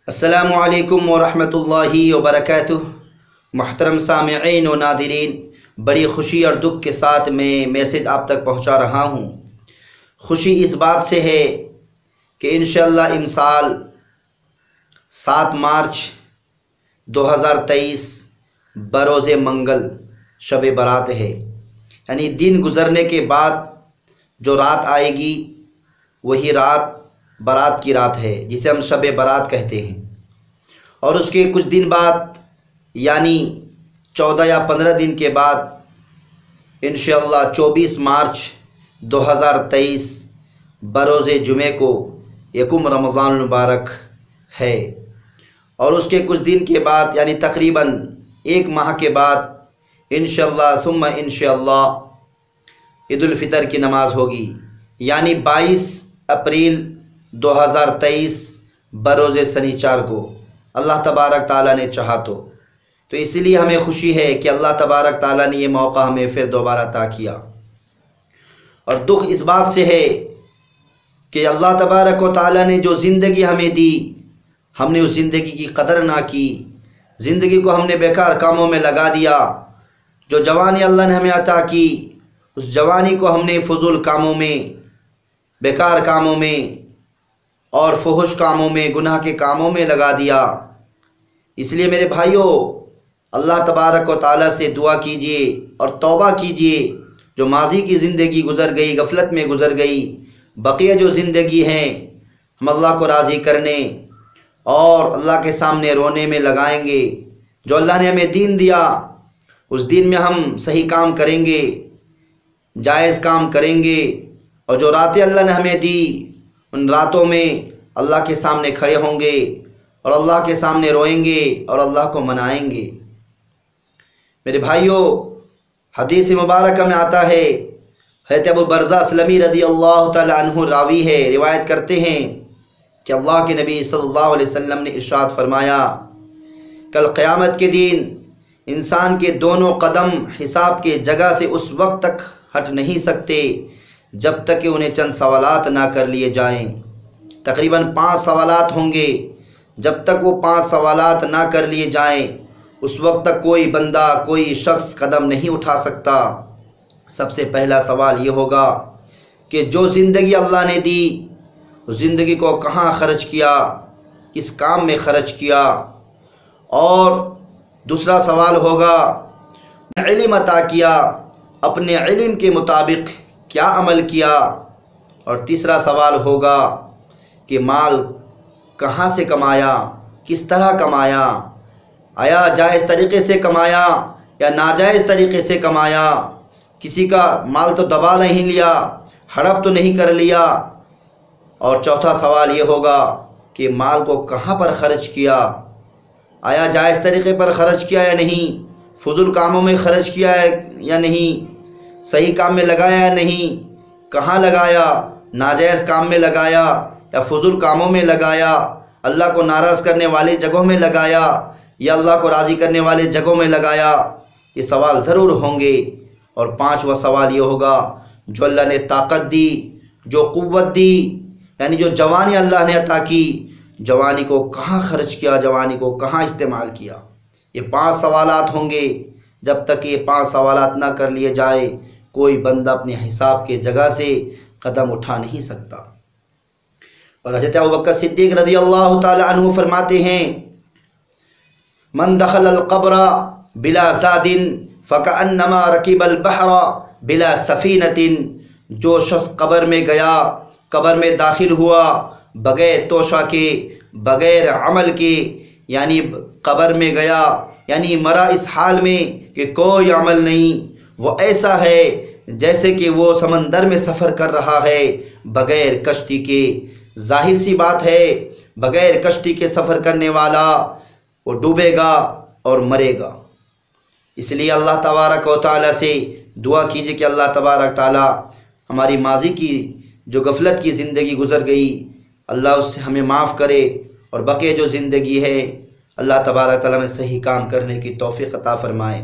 السلام علیکم ورحمۃ اللہ وبرکاتہ۔ محترم سامعین و ناظرین، بڑی خوشی اور دکھ کے ساتھ میں میسج آپ تک پہنچا رہا ہوں۔ خوشی اس بات سے ہے کہ انشاءاللہ امسال 7 مارچ 2023 بروز منگل شب برات ہے، یعنی دن گزرنے کے بعد جو رات آئے گی وہی رات برات کی رات ہے، جسے ہم شب برات کہتے ہیں۔ اور اس کے کچھ دن بعد یعنی 14 یا 15 دن کے بعد انشاءاللہ 24 مارچ 2023 بروز جمعے کو یکم رمضان المبارک ہے، اور اس کے کچھ دن کے بعد یعنی تقریباً 1 ماہ کے بعد انشاءاللہ ثم انشاءاللہ عید الفطر کی نماز ہوگی، یعنی 22 اپریل 2023 بروز سنیچر کو، اللہ تبارک تعالیٰ نے چاہا تو اسی لیے ہمیں خوشی ہے کہ اللہ تبارک تعالیٰ نے یہ موقع ہمیں پھر دوبارہ عطا کیا۔ اور دکھ اس بات سے ہے کہ اللہ تبارک و تعالیٰ نے جو زندگی ہمیں دی، ہم نے اس زندگی کی قدر نہ کی، زندگی کو ہم نے بیکار کاموں میں لگا دیا۔ جو جوانی اللہ نے ہمیں عطا کی، اس جوانی کو ہم نے فضول کاموں میں، بیکار کاموں میں اور فحش کاموں میں، گناہ کے کاموں میں لگا دیا۔ اس لیے میرے بھائیوں، اللہ تبارک و تعالیٰ سے دعا کیجئے اور توبہ کیجئے۔ جو ماضی کی زندگی گزر گئی، غفلت میں گزر گئی، بقیہ جو زندگی ہیں ہم اللہ کو راضی کرنے اور اللہ کے سامنے رونے میں لگائیں گے۔ جو اللہ نے ہمیں دین دیا، اس دین میں ہم صحیح کام کریں گے، جائز کام کریں گے، اور جو راتیں اللہ نے ہمیں دی، ان راتوں میں اللہ کے سامنے کھڑے ہوں گے اور اللہ کے سامنے روئیں گے اور اللہ کو منائیں گے۔ میرے بھائیوں، حدیث مبارکہ میں آتا ہے، حضرت ابو برزہ اسلمی رضی اللہ تعالی عنہ راوی ہے، روایت کرتے ہیں کہ اللہ کے نبی صلی اللہ علیہ وسلم نے ارشاد فرمایا، کل قیامت کے دن انسان کے دونوں قدم حساب کے جگہ سے اس وقت تک ہٹ نہیں سکتے جب تک کہ انہیں چند سوالات نہ کر لیے جائیں۔ تقریباً 5 سوالات ہوں گے، جب تک وہ 5 سوالات نہ کر لیے جائیں اس وقت تک کوئی بندہ، کوئی شخص قدم نہیں اٹھا سکتا۔ سب سے پہلا سوال یہ ہوگا کہ جو زندگی اللہ نے دی، اس زندگی کو کہاں خرچ کیا، کس کام میں خرچ کیا۔ اور دوسرا سوال ہوگا، علم عطا کیا، اپنے علم کے مطابق کیا عمل کیا۔ اور تیسرا سوال ہوگا کہ مال کہاں سے کمایا، کس طرح کمایا، آیا جائز طریقے سے کمایا یا ناجائز طریقے سے کمایا، کسی کا مال تو دبا نہیں لیا، ہڑپ تو نہیں کر لیا۔ اور چوتھا سوال یہ ہوگا کہ مال کو کہاں پر خرچ کیا، آیا جائز طریقے پر خرچ کیا یا نہیں، فضول کاموں میں خرچ کیا ہے یا نہیں، صحیح کام میں لگایا یا نہیں، کہاں لگایا، ناجائز کام میں لگایا یا فضول کاموں میں لگایا، اللہ کو ناراض کرنے والی جگہوں میں لگایا یا اللہ کو راضی کرنے والے جگہوں میں لگایا۔ یہ سوال ضرور ہوں گے۔ اور 5واں سوال یہ ہوگا، جو اللہ نے طاقت دی، جو قوت دی، یعنی جو جوانی اللہ نے عطا کی، جوانی کو کہاں خرچ کیا، جوانی کو کہاں استعمال کیا۔ یہ 5 سوالات ہوں گے۔ جب تک یہ 5 سوالات نہ کر لیے جائے کوئی بندہ اپنے حساب کے جگہ سے قدم اٹھا نہیں سکتا۔ اور حضرت ابوبکر صدیق رضی اللہ تعالی عنہ فرماتے ہیں، من دخل القبر بلا زاد فکأنما رکب البحر بلا سفینۃ، جو شخص قبر میں گیا، قبر میں داخل ہوا بغیر توشہ کے، بغیر عمل کے، یعنی قبر میں گیا یعنی مرا اس حال میں کہ کوئی عمل نہیں، وہ ایسا ہے جیسے کہ وہ سمندر میں سفر کر رہا ہے بغیر کشتی کے۔ ظاہر سی بات ہے، بغیر کشتی کے سفر کرنے والا وہ ڈوبے گا اور مرے گا۔ اس لیے اللہ تبارک و تعالیٰ سے دعا کیجئے کہ اللہ تبارک تعالیٰ ہماری ماضی کی جو غفلت کی زندگی گزر گئی، اللہ اس سے ہمیں معاف کرے، اور بقیہ جو زندگی ہے اللہ تبارک تعالیٰ میں صحیح کام کرنے کی توفیق عطا فرمائے۔